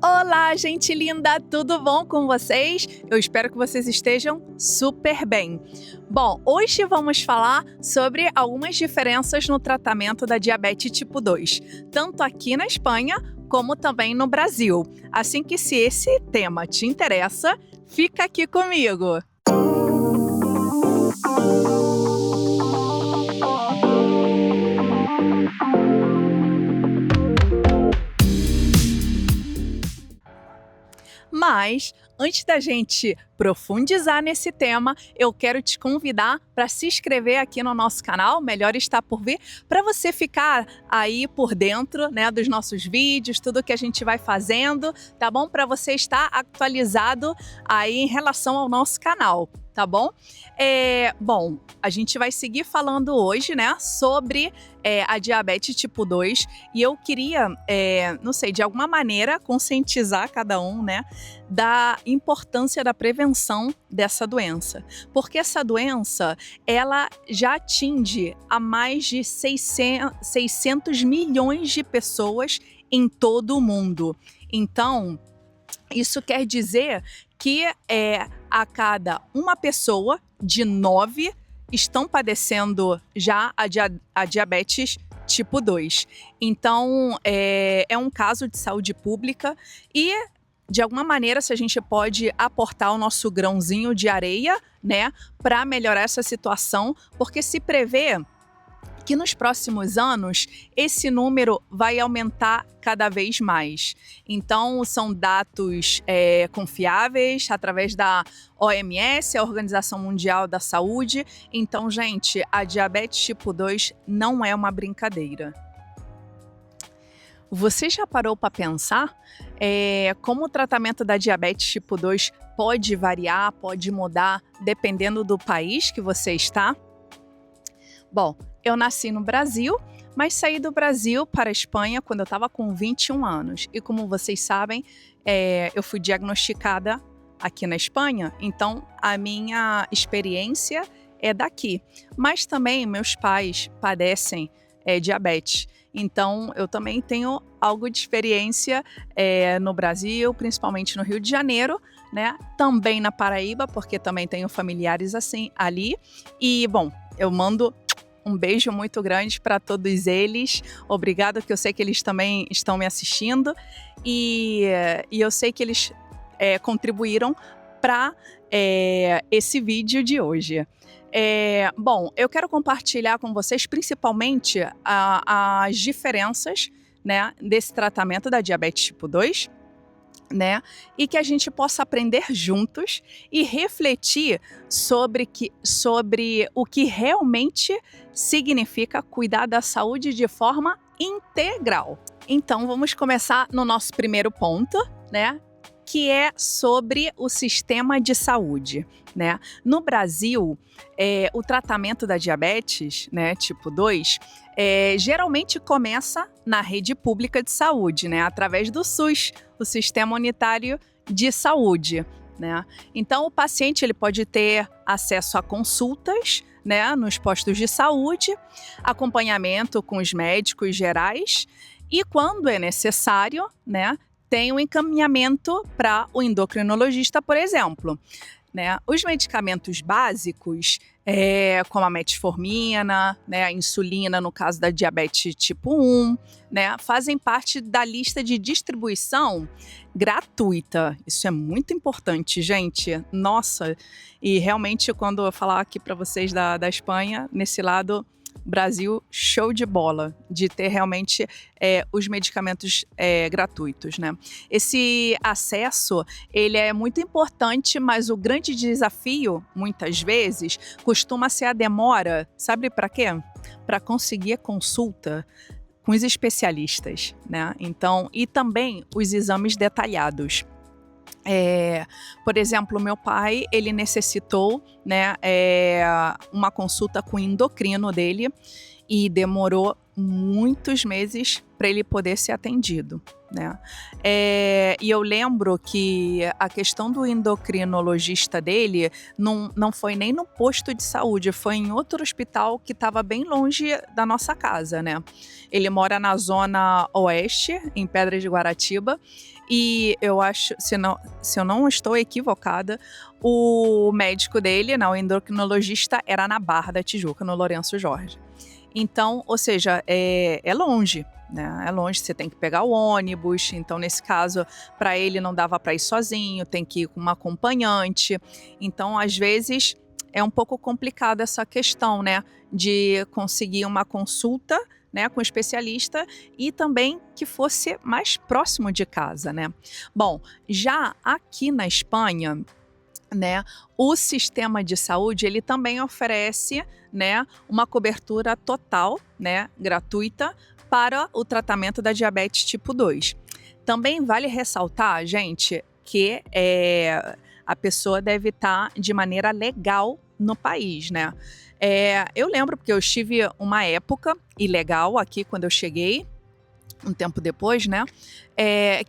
Olá, gente linda, tudo bom com vocês? Eu espero que vocês estejam super bem. Bom, hoje vamos falar sobre algumas diferenças no tratamento da diabetes tipo 2, tanto aqui na Espanha como também no Brasil. Assim que se esse tema te interessa, fica aqui comigo. Mas, antes da gente profundizar nesse tema, eu quero te convidar para se inscrever aqui no nosso canal, Melhor Está Por Vir, para você ficar aí por dentro, né, dos nossos vídeos, tudo que a gente vai fazendo, tá bom? Para você estar atualizado aí em relação ao nosso canal. Tá bom? Bom, a gente vai seguir falando hoje, né, sobre a diabetes tipo 2 e eu queria, não sei, de alguma maneira conscientizar cada um, né, da importância da prevenção dessa doença. Porque essa doença, ela já atinge a mais de 600 milhões de pessoas em todo o mundo. Então, isso quer dizer que a cada uma pessoa de 9 estão padecendo já a diabetes tipo 2. Então, é um caso de saúde pública e, de alguma maneira, se a gente pode aportar o nosso grãozinho de areia, né, para melhorar essa situação, porque se prevê que nos próximos anos esse número vai aumentar cada vez mais. Então, são dados confiáveis através da OMS, a Organização Mundial da Saúde. Então, gente, a diabetes tipo 2 não é uma brincadeira. Você já parou para pensar como o tratamento da diabetes tipo 2 pode variar, pode mudar dependendo do país que você está? Bom, eu nasci no Brasil, mas saí do Brasil para a Espanha quando eu estava com 21 anos. E como vocês sabem, eu fui diagnosticada aqui na Espanha, então a minha experiência é daqui. Mas também meus pais padecem diabetes, então eu também tenho algo de experiência no Brasil, principalmente no Rio de Janeiro, né? Também na Paraíba, porque também tenho familiares assim ali. E, bom, eu mando um beijo muito grande para todos eles. Obrigada, que eu sei que eles também estão me assistindo. E eu sei que eles contribuíram para esse vídeo de hoje. Bom, eu quero compartilhar com vocês principalmente as diferenças, né, desse tratamento da diabetes tipo 2, né? E que a gente possa aprender juntos e refletir sobre o que realmente significa cuidar da saúde de forma integral. Então, vamos começar no nosso primeiro ponto, né? Que é sobre o sistema de saúde, né? No Brasil, o tratamento da diabetes, né, tipo 2, geralmente começa na rede pública de saúde, né, através do SUS, o Sistema Unitário de Saúde, né? Então, o paciente ele pode ter acesso a consultas, né, nos postos de saúde, acompanhamento com os médicos gerais e, quando é necessário, né, tem um encaminhamento para o endocrinologista, por exemplo, né? Os medicamentos básicos, como a metformina, né, a insulina, no caso da diabetes tipo 1, né, fazem parte da lista de distribuição gratuita. Isso é muito importante, gente. Nossa, e realmente quando eu falar aqui para vocês da Espanha, nesse lado, Brasil, show de bola de ter realmente os medicamentos gratuitos, né? Esse acesso, ele é muito importante, mas o grande desafio, muitas vezes, costuma ser a demora. Sabe para quê? Para conseguir a consulta com os especialistas, né? Então, e também os exames detalhados. Por exemplo, meu pai, ele necessitou, né, uma consulta com o endocrino dele e demorou muitos meses para ele poder ser atendido, né? E eu lembro que a questão do endocrinologista dele não foi nem no posto de saúde, foi em outro hospital que estava bem longe da nossa casa, né? Ele mora na zona oeste, em Pedras de Guaratiba, e eu acho, se eu não estou equivocada, o médico dele, né, o endocrinologista, era na Barra da Tijuca, no Lourenço Jorge. Então, ou seja, é longe, né? É longe, você tem que pegar o ônibus. Então, nesse caso, para ele não dava para ir sozinho, tem que ir com uma acompanhante. Então, às vezes, é um pouco complicada essa questão, né? De conseguir uma consulta, né, com um especialista e também que fosse mais próximo de casa, né? Bom, já aqui na Espanha, né, o sistema de saúde ele também oferece, né, uma cobertura total, né, gratuita para o tratamento da diabetes tipo 2. Também vale ressaltar, gente, que a pessoa deve estar de maneira legal no país, né? Eu lembro porque eu estive uma época ilegal aqui quando eu cheguei, um tempo depois, né?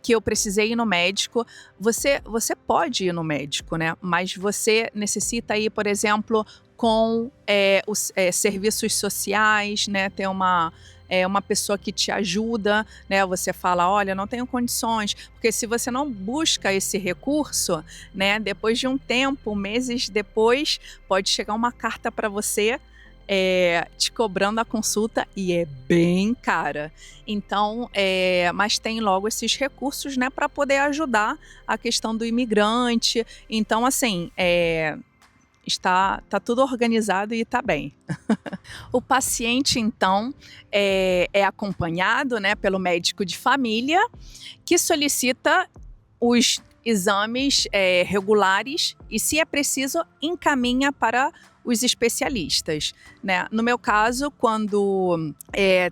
Que eu precisei ir no médico. Você pode ir no médico, né? Mas você necessita ir, por exemplo, com os serviços sociais, né? Ter uma pessoa que te ajuda, né? Você fala, olha, não tenho condições, porque se você não busca esse recurso, né? Depois de um tempo, meses depois, pode chegar uma carta para você te cobrando a consulta e é bem cara. Então, mas tem logo esses recursos, né, para poder ajudar a questão do imigrante. Então, assim, tá tudo organizado e está bem. O paciente, então, é acompanhado, né, pelo médico de família, que solicita os exames regulares e, se é preciso, encaminha para os especialistas, né? No meu caso, quando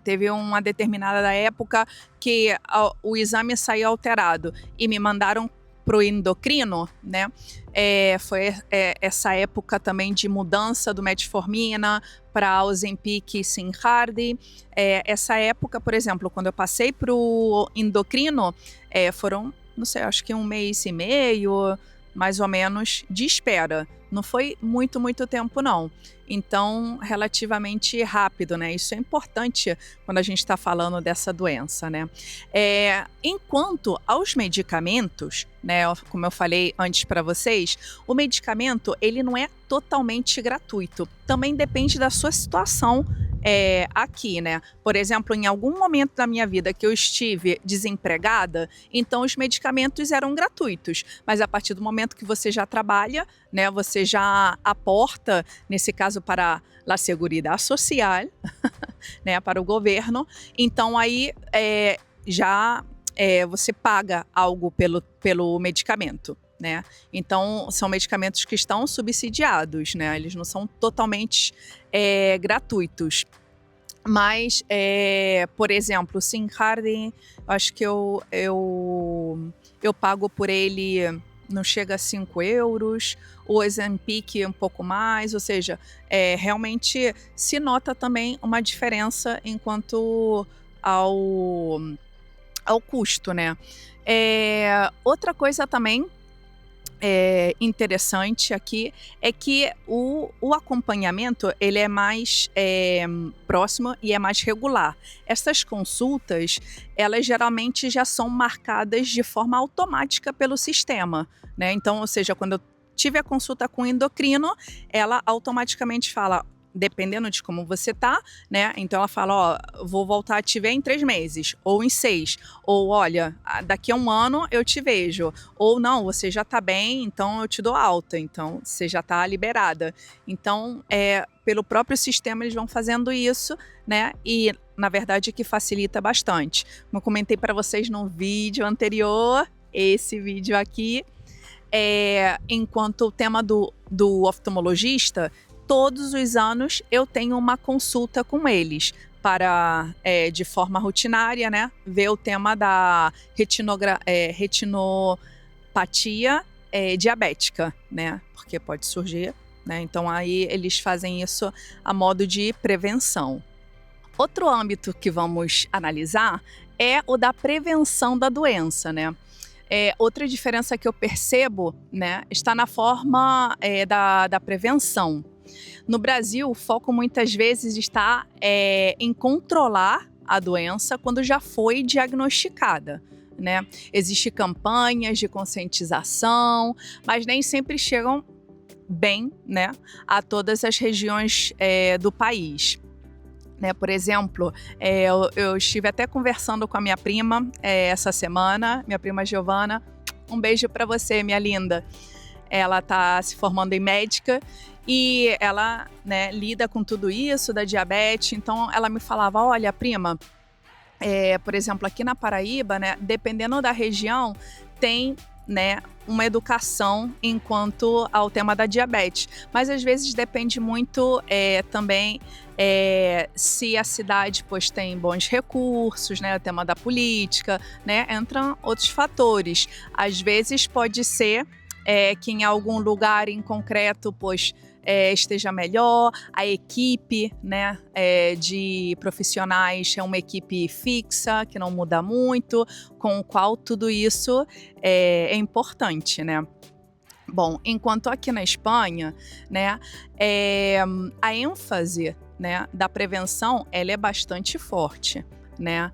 teve uma determinada época que o exame saiu alterado e me mandaram para o endocrino, né? Foi essa época também de mudança do metformina para Ozempic e Synhardy. Essa época, por exemplo, quando eu passei para o endocrino, foram, não sei, acho que 1 mês e meio, mais ou menos, de espera. Não foi muito tempo, não. Então, relativamente rápido, né? Isso é importante quando a gente está falando dessa doença, né? Enquanto aos medicamentos, né? Como eu falei antes para vocês, o medicamento, ele não é totalmente gratuito. Também depende da sua situação aqui, né? Por exemplo, em algum momento da minha vida que eu estive desempregada, então os medicamentos eram gratuitos. Mas a partir do momento que você já trabalha, né? Você já aporta, nesse caso, para a Seguridade Social, né? Para o governo. Então aí você paga algo pelo medicamento, né? Então, são medicamentos que estão subsidiados, né? Eles não são totalmente gratuitos. Mas, por exemplo, o Synhardy, acho que eu pago por ele, não chega a 5 euros, o Ozempic um pouco mais, ou seja, realmente se nota também uma diferença enquanto ao custo, né? Outra coisa também interessante aqui é que o acompanhamento ele é mais próximo e é mais regular. Essas consultas, elas geralmente já são marcadas de forma automática pelo sistema, né? Então, ou seja, quando eu tive a consulta com o endocrino, ela automaticamente fala, dependendo de como você tá, né? Então ela fala, ó, vou voltar a te ver em 3 meses, ou em 6, ou olha, daqui a 1 ano eu te vejo, ou não, você já tá bem, então eu te dou alta, então você já tá liberada. Então, pelo próprio sistema eles vão fazendo isso, né? E na verdade que facilita bastante. Como eu comentei para vocês no vídeo anterior, esse vídeo aqui, enquanto o tema do oftalmologista, todos os anos eu tenho uma consulta com eles para, de forma rotinária, né, ver o tema da retinopatia diabética, né, porque pode surgir, né, então aí eles fazem isso a modo de prevenção. Outro âmbito que vamos analisar é o da prevenção da doença, né? Outra diferença que eu percebo, né, está na forma da prevenção. No Brasil, o foco muitas vezes está em controlar a doença quando já foi diagnosticada, né? Existem campanhas de conscientização, mas nem sempre chegam bem, né, a todas as regiões do país. Né, por exemplo, eu estive até conversando com a minha prima essa semana, minha prima Giovana. Um beijo para você, minha linda. Ela está se formando em médica e ela, né, lida com tudo isso da diabetes. Então, ela me falava: olha, prima, por exemplo, aqui na Paraíba, né, dependendo da região, tem, né, uma educação enquanto ao tema da diabetes. Mas às vezes depende muito também se a cidade pois, tem bons recursos, né, o tema da política, né, entram outros fatores. Às vezes pode ser que em algum lugar em concreto, pois, esteja melhor, a equipe, né, de profissionais é uma equipe fixa, que não muda muito, com o qual tudo isso é importante, né? Bom, enquanto aqui na Espanha, né, a ênfase, né, da prevenção ela é bastante forte. Né?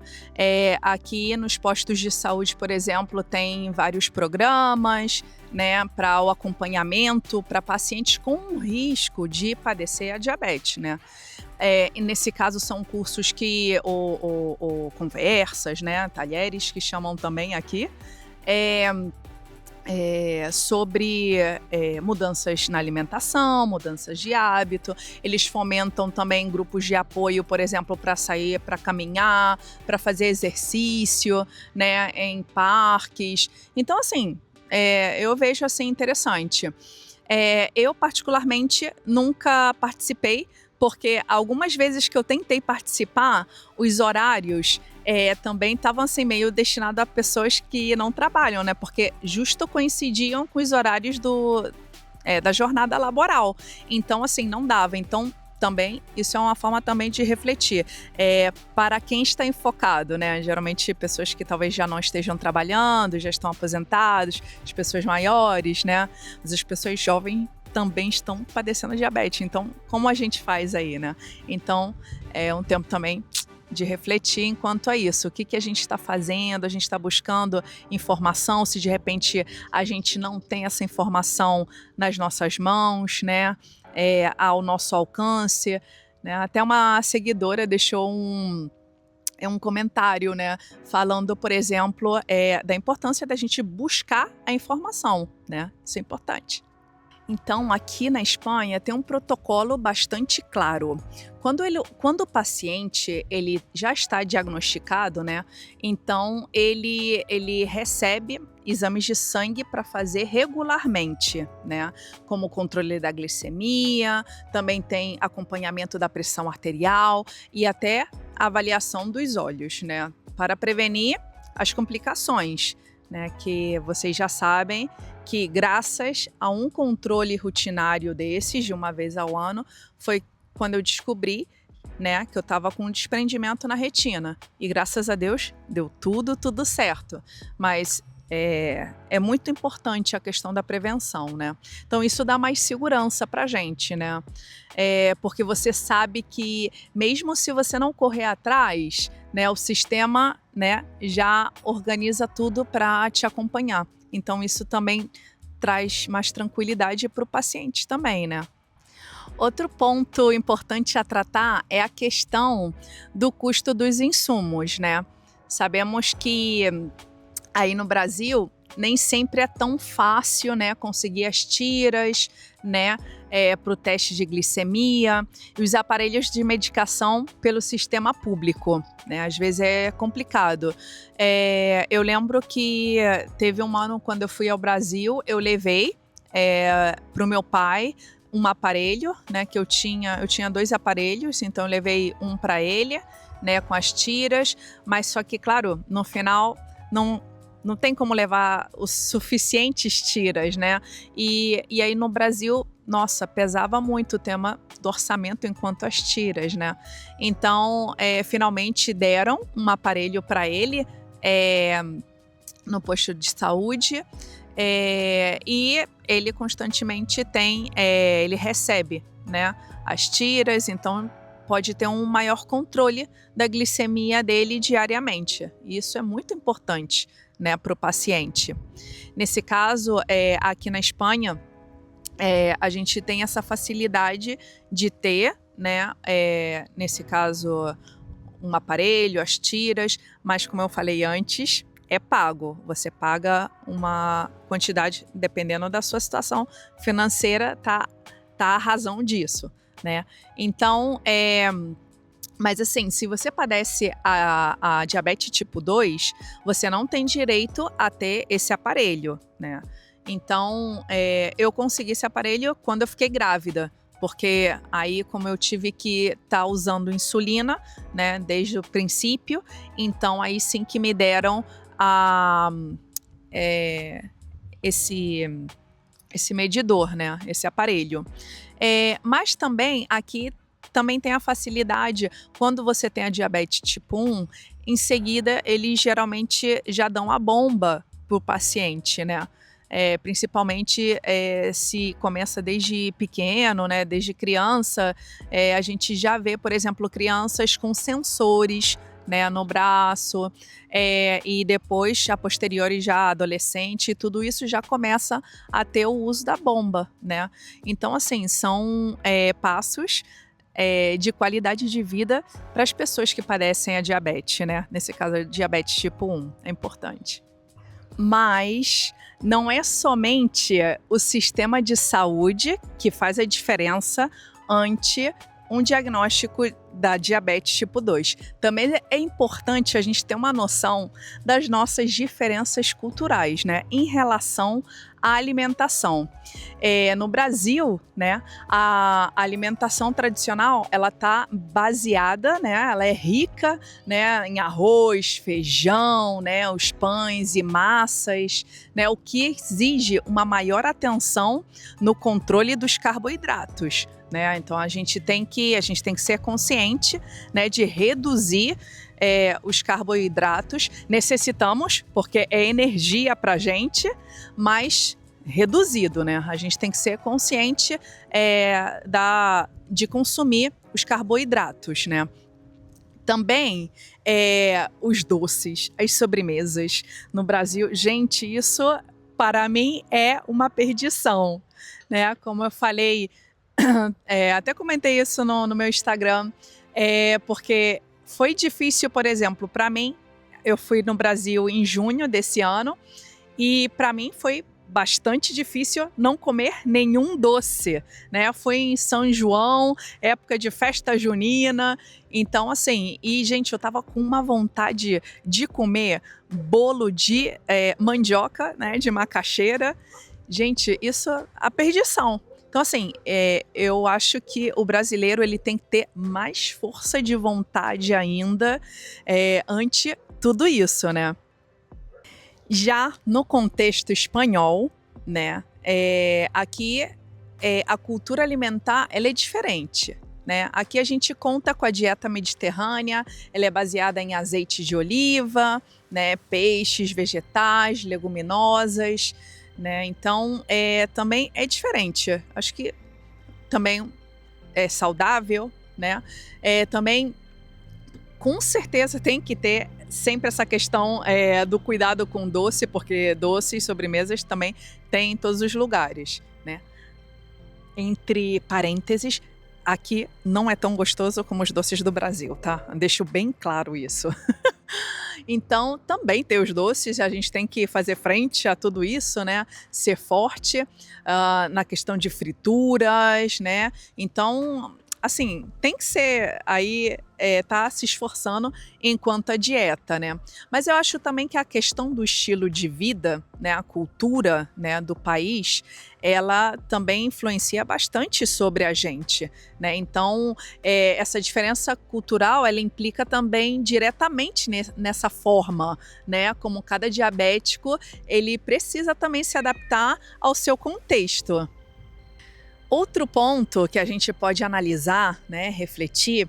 Aqui nos postos de saúde, por exemplo, tem vários programas, né, para o acompanhamento para pacientes com risco de padecer a diabetes, né? E nesse caso são cursos que ou conversas, né, talheres que chamam também aqui, sobre mudanças na alimentação, mudanças de hábito. Eles fomentam também grupos de apoio, por exemplo, para sair, para caminhar, para fazer exercício, né, em parques. Então, assim, eu vejo assim interessante. Eu particularmente nunca participei, porque algumas vezes que eu tentei participar, os horários também estavam assim meio destinados a pessoas que não trabalham, né? Porque justo coincidiam com os horários da jornada laboral. Então, assim, não dava. Então, também, isso é uma forma também de refletir. Para quem está enfocado, né? Geralmente pessoas que talvez já não estejam trabalhando, já estão aposentados, as pessoas maiores, né? Mas as pessoas jovens também estão padecendo diabetes. Então, como a gente faz aí, né? Então, é um tempo também de refletir enquanto a isso. O que a gente está fazendo? A gente está buscando informação, se de repente a gente não tem essa informação nas nossas mãos, né? Ao nosso alcance, né? Até uma seguidora deixou um comentário, né, falando, por exemplo, da importância da gente buscar a informação, né? Isso é importante. Então, aqui na Espanha tem um protocolo bastante claro. Quando o paciente ele já está diagnosticado, né, então ele recebe exames de sangue para fazer regularmente, né, como o controle da glicemia, também tem acompanhamento da pressão arterial e até a avaliação dos olhos, né, para prevenir as complicações, né, que vocês já sabem que graças a um controle rotinário desses, de uma vez ao ano, foi quando eu descobri, né, que eu estava com um desprendimento na retina. E graças a Deus deu tudo certo. Mas é muito importante a questão da prevenção, né? Então isso dá mais segurança pra gente, né? Porque você sabe que mesmo se você não correr atrás, né, o sistema, né, já organiza tudo para te acompanhar. Então isso também traz mais tranquilidade para o paciente também, né? Outro ponto importante a tratar é a questão do custo dos insumos, né? Sabemos que aí no Brasil nem sempre é tão fácil, né, conseguir as tiras, né, para o teste de glicemia e os aparelhos de medicação pelo sistema público, né, às vezes é complicado. Eu lembro que teve um ano quando eu fui ao Brasil, eu levei para o meu pai um aparelho, né, que eu tinha 2 aparelhos, então eu levei um para ele, né, com as tiras, mas só que, claro, no final não tem como levar os suficientes tiras, né? E aí no Brasil nossa, pesava muito o tema do orçamento enquanto as tiras, né? Então, finalmente deram um aparelho para ele no posto de saúde, e ele constantemente ele recebe, né, as tiras, então pode ter um maior controle da glicemia dele diariamente. Isso é muito importante, né, para o paciente. Nesse caso, aqui na Espanha, a gente tem essa facilidade de ter, né, nesse caso, um aparelho, as tiras, mas como eu falei antes, é pago. Você paga uma quantidade, dependendo da sua situação financeira, tá a razão disso, né? Então, mas assim, se você padece a diabetes tipo 2, você não tem direito a ter esse aparelho, né? Então, eu consegui esse aparelho quando eu fiquei grávida, porque aí, como eu tive que estar usando insulina, né, desde o princípio, então aí sim que me deram esse medidor, né, esse aparelho. Mas também aqui também tem a facilidade, quando você tem a diabetes tipo 1, em seguida eles geralmente já dão a bomba para o paciente, né? Principalmente se começa desde pequeno, né, desde criança, a gente já vê, por exemplo, crianças com sensores, né, no braço, e depois, a posteriori, já adolescente, tudo isso já começa a ter o uso da bomba, né? Então, assim, são passos de qualidade de vida para as pessoas que padecem a diabetes, né? Nesse caso, a diabetes tipo 1, é importante. Mas não é somente o sistema de saúde que faz a diferença ante um diagnóstico da diabetes tipo 2. Também é importante a gente ter uma noção das nossas diferenças culturais, né, em relação à alimentação. No Brasil, né, a alimentação tradicional, ela está baseada, né, ela é rica, né, em arroz, feijão, né, os pães e massas, né, o que exige uma maior atenção no controle dos carboidratos, né? Então a gente tem que ser consciente, né, de reduzir os carboidratos. Necessitamos, porque é energia para a gente, mas reduzido, né? A gente tem que ser consciente de consumir os carboidratos, né? Também os doces, as sobremesas no Brasil. Gente, isso para mim é uma perdição, né? Como eu falei, até comentei isso no meu Instagram, porque foi difícil, por exemplo, para mim. Eu fui no Brasil em junho desse ano e para mim foi bastante difícil não comer nenhum doce, né? Foi em São João, época de festa junina, então assim, e gente, eu tava com uma vontade de comer bolo de mandioca, né, de macaxeira. Gente, isso é a perdição. Então, assim, eu acho que o brasileiro ele tem que ter mais força de vontade ainda ante tudo isso, né? Já no contexto espanhol, né, aqui a cultura alimentar ela é diferente, né? Aqui a gente conta com a dieta mediterrânea, ela é baseada em azeite de oliva, né, peixes, vegetais, leguminosas, né? Então, também é diferente. Acho que também é saudável, né? Também, com certeza, tem que ter sempre essa questão do cuidado com doce, porque doces e sobremesas também tem em todos os lugares, né? Entre parênteses, aqui não é tão gostoso como os doces do Brasil, tá? Deixo bem claro isso. Então, também tem os doces, a gente tem que fazer frente a tudo isso, né? Ser forte na questão de frituras, né? Então, assim, tem que ser aí, tá se esforçando enquanto a dieta, né? Mas eu acho também que a questão do estilo de vida, né? A cultura, né, do país, ela também influencia bastante sobre a gente, né? Então, essa diferença cultural, ela implica também diretamente nessa forma, né? Como cada diabético, ele precisa também se adaptar ao seu contexto. Outro ponto que a gente pode analisar, né, refletir,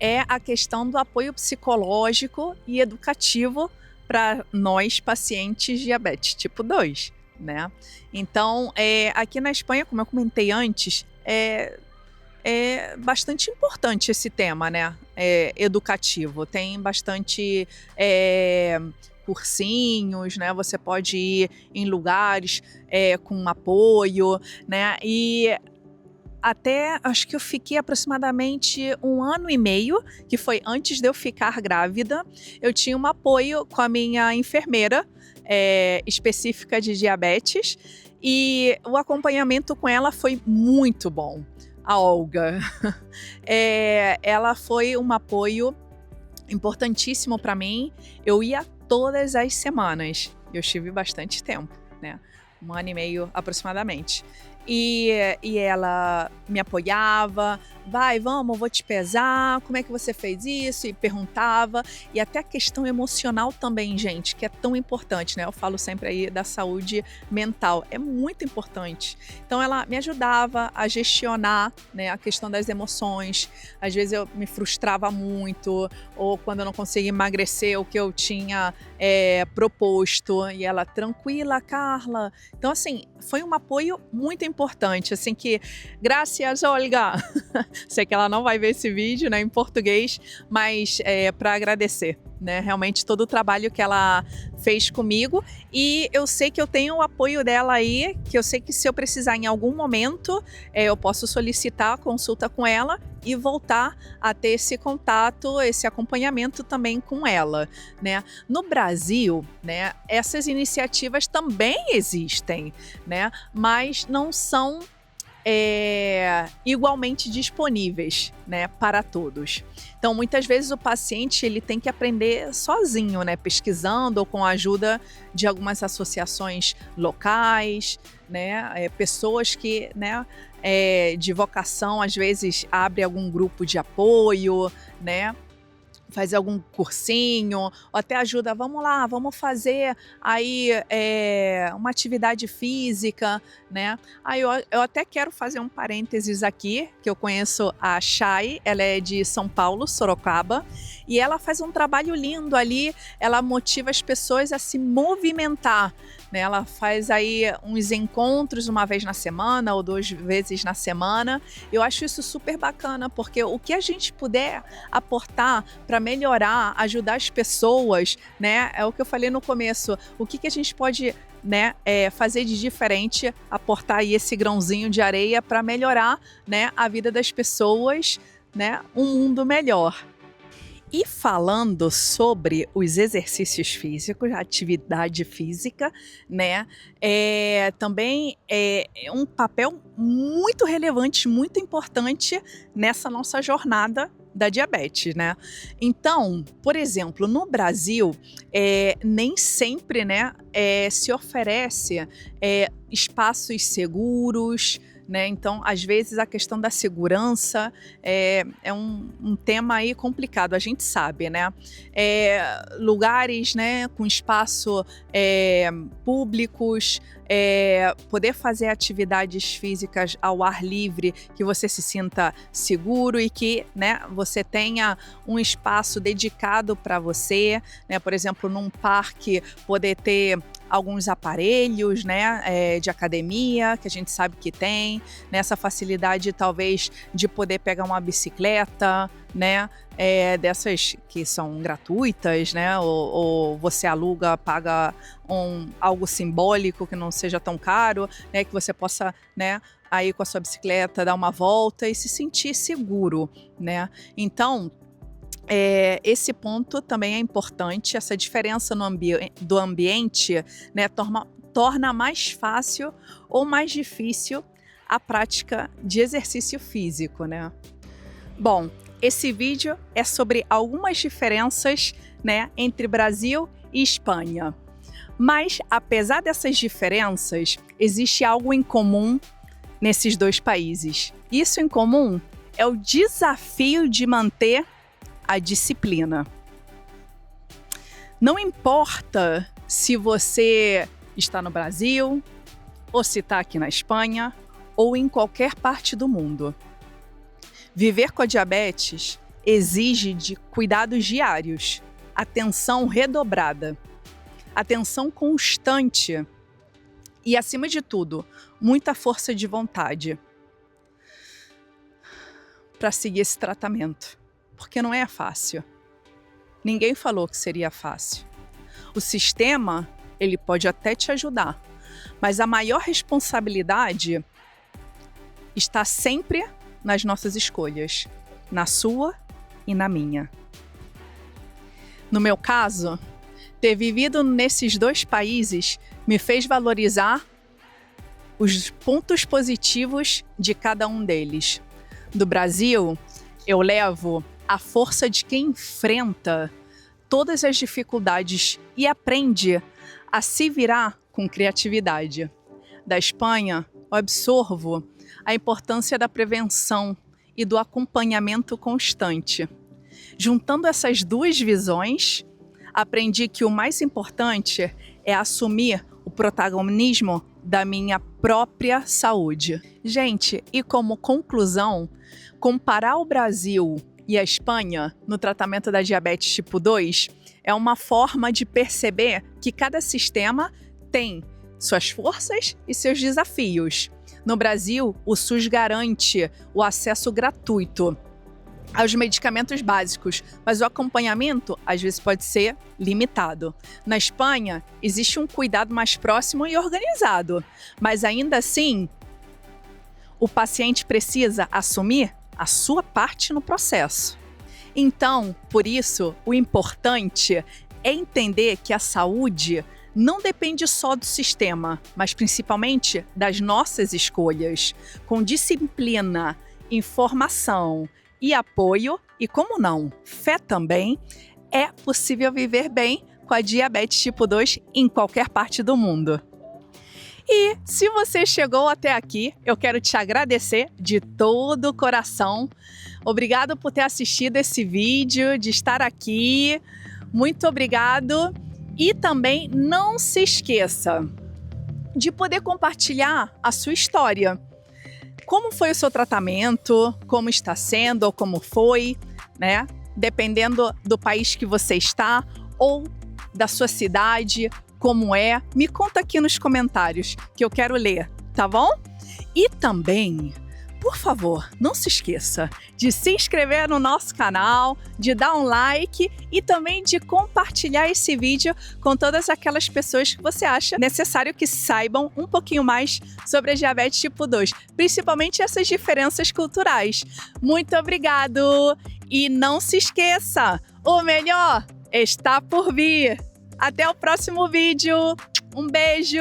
é a questão do apoio psicológico e educativo para nós pacientes diabetes tipo 2, né? Então, aqui na Espanha, como eu comentei antes, é bastante importante esse tema, né? Educativo. Tem bastante cursinhos, né? Você pode ir em lugares com apoio, né? E até acho que eu fiquei aproximadamente 1 ano e meio, que foi antes de eu ficar grávida. Eu tinha um apoio com a minha enfermeira específica de diabetes e o acompanhamento com ela foi muito bom. A Olga, ela foi um apoio importantíssimo para mim. Eu ia todas as semanas. Eu estive bastante tempo, né? 1 ano e meio aproximadamente. E ela me apoiava, vamos, vou te pesar, como é que você fez isso? E perguntava, e até a questão emocional também, gente, que é tão importante, né? Eu falo sempre aí da saúde mental, é muito importante. Então ela me ajudava a gestionar, né, a questão das emoções. Às vezes eu me frustrava muito, ou quando eu não conseguia emagrecer o que eu tinha proposto, e ela, tranquila, Carla. Então assim, foi um apoio muito importante, assim que, graças, Olga, sei que ela não vai ver esse vídeo, né, em português, mas para agradecer, né, realmente todo o trabalho que ela fez comigo, e eu sei que eu tenho o apoio dela aí, que eu sei que se eu precisar em algum momento, eu posso solicitar a consulta com ela e voltar a ter esse contato, esse acompanhamento também com ela, né. No Brasil, né, essas iniciativas também existem, né, mas não são igualmente disponíveis, né, para todos. Então, muitas vezes o paciente ele tem que aprender sozinho, né, pesquisando ou com a ajuda de algumas associações locais, né, pessoas que, né, de vocação às vezes abre algum grupo de apoio, né, faz algum cursinho, ou até ajuda, vamos lá, vamos fazer aí uma atividade física, né? Aí eu até quero fazer um parênteses aqui, que eu conheço a Chay, ela é de São Paulo, Sorocaba, e ela faz um trabalho lindo ali, ela motiva as pessoas a se movimentar, né? Ela faz aí uns encontros 1 vez na semana ou 2 vezes na semana. Eu acho isso super bacana, porque o que a gente puder aportar para melhorar, ajudar as pessoas, né? É o que eu falei no começo. O que a gente pode, né, fazer de diferente, aportar aí esse grãozinho de areia para melhorar, né, a vida das pessoas, né? Um mundo melhor. E falando sobre os exercícios físicos, a atividade física, né, também é um papel muito relevante, muito importante nessa nossa jornada da diabetes, né? Então, por exemplo, no Brasil, nem sempre, né, se oferece espaços seguros, né? Então, às vezes, a questão da segurança é um tema aí complicado, a gente sabe, né? Lugares, né, com espaço públicos, poder fazer atividades físicas ao ar livre, que você se sinta seguro e que, né, você tenha um espaço dedicado para você, né? Por exemplo, num parque, poder ter alguns aparelhos, né, de academia, que a gente sabe que tem, nessa facilidade talvez de poder pegar uma bicicleta, né, dessas que são gratuitas, né, ou você aluga, paga algo simbólico que não seja tão caro, né, que você possa, né, aí com a sua bicicleta dar uma volta e se sentir seguro, né. Então, esse ponto também é importante, essa diferença do ambiente, né, torna mais fácil ou mais difícil a prática de exercício físico, né? Bom, esse vídeo é sobre algumas diferenças, né, entre Brasil e Espanha. Mas, apesar dessas diferenças, existe algo em comum nesses dois países. Isso em comum é o desafio de manter a disciplina. Não importa se você está no Brasil, ou se está aqui na Espanha, ou em qualquer parte do mundo. Viver com a diabetes exige de cuidados diários, atenção redobrada, atenção constante e, acima de tudo, muita força de vontade para seguir esse tratamento, porque não é fácil. Ninguém falou que seria fácil. O sistema, ele pode até te ajudar, mas a maior responsabilidade está sempre nas nossas escolhas, na sua e na minha. No meu caso, ter vivido nesses 2 países me fez valorizar os pontos positivos de cada um deles. Do Brasil, eu levo a força de quem enfrenta todas as dificuldades e aprende a se virar com criatividade. Da Espanha, eu absorvo a importância da prevenção e do acompanhamento constante. Juntando essas 2 visões, aprendi que o mais importante é assumir o protagonismo da minha própria saúde. Gente, e como conclusão, comparar o Brasil e a Espanha no tratamento da diabetes tipo 2 é uma forma de perceber que cada sistema tem suas forças e seus desafios. No Brasil, o SUS garante o acesso gratuito aos medicamentos básicos, mas o acompanhamento às vezes pode ser limitado. Na Espanha, existe um cuidado mais próximo e organizado, mas ainda assim, o paciente precisa assumir a sua parte no processo. Então, por isso, o importante é entender que a saúde não depende só do sistema, mas principalmente das nossas escolhas. Com disciplina, informação e apoio, e como não, fé também, é possível viver bem com a diabetes tipo 2 em qualquer parte do mundo. E se você chegou até aqui, eu quero te agradecer de todo o coração. Obrigado por ter assistido esse vídeo, de estar aqui. Muito obrigado. E também não se esqueça de poder compartilhar a sua história. Como foi o seu tratamento, como está sendo ou como foi, né? Dependendo do país que você está ou da sua cidade, como é, me conta aqui nos comentários que eu quero ler, tá bom? E também, por favor, não se esqueça de se inscrever no nosso canal, de dar um like e também de compartilhar esse vídeo com todas aquelas pessoas que você acha necessário que saibam um pouquinho mais sobre a diabetes tipo 2, principalmente essas diferenças culturais. Muito obrigado! E não se esqueça, o melhor está por vir! Até o próximo vídeo. Um beijo!